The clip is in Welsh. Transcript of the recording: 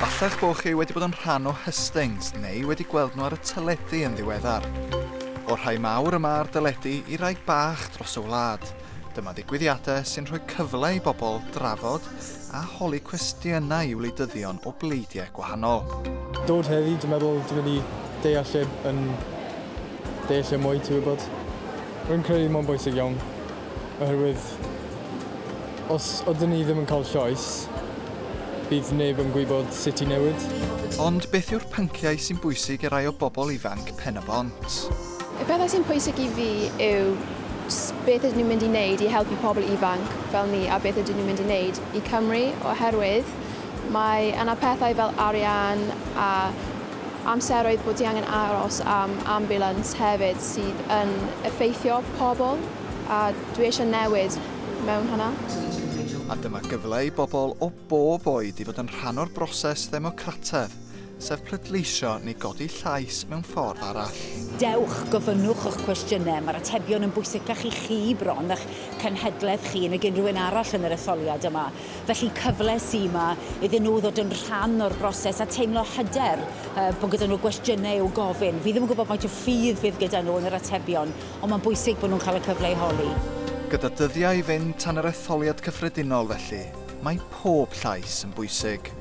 Fallai'ch bod chi wedi bod yn rhan o hustings neu wedi gweld nhw ar y teledu yn ddiweddar. O'r rhai mawr yma ar deledu i rai bach dros y wlad. Dyma ddigwyddiadau sy'n rhoi cyfle i bobl drafod a holi cwestiynau i wleidyddion o bleidiau gwahanol. Dod heddi, dwi'n meddwl dwi'n mynd i deall mwy ti wybod. Rwy'n credu mae'n bwysig iawn, oherwydd os ydyn ni ddim yn cael sioes, bydd neb yn gwybod sut i newid. Ond beth yw'r pynciau sy'n bwysig i rai o bobl ifanc pen y bont? Y pethau sy'n pwysig i fi yw beth ydyn nhw'n mynd i wneud i helpu pobl ifanc fel ni a beth ydyn nhw'n mynd i wneud i Cymru oherwydd mae yna pethau fel arian a amseroedd bod ti angen aros am ambulans hefyd sydd yn effeithio pobl a dwi eisiau newid mewn hynna. A dyma gyfle i bobl o bob oed i fod yn rhan o'r broses ddemocrataidd, sef pleidleisio neu godi llais mewn ffordd arall. Dewch, gofynnwch eich cwestiynau. Mae'r atebion yn bwysicach i chi bron eich cenhedlaeth chi neu unrhyw un arall yn yr etholiad yma. Felly cyfle sy'n yma iddyn nhw ddod yn rhan o'r broses a teimlo hyder bod gyda nhw gwestiynau i'w gofyn. Fi ddim yn gwybod faint o ffydd fydd gyda nhw yn yr atebion, ond mae'n bwysig bod nhw'n cael y cyfle i holi. Gyda dyddiau i fynd tan yr etholiad cyffredinol felly, mae pob llais yn bwysig.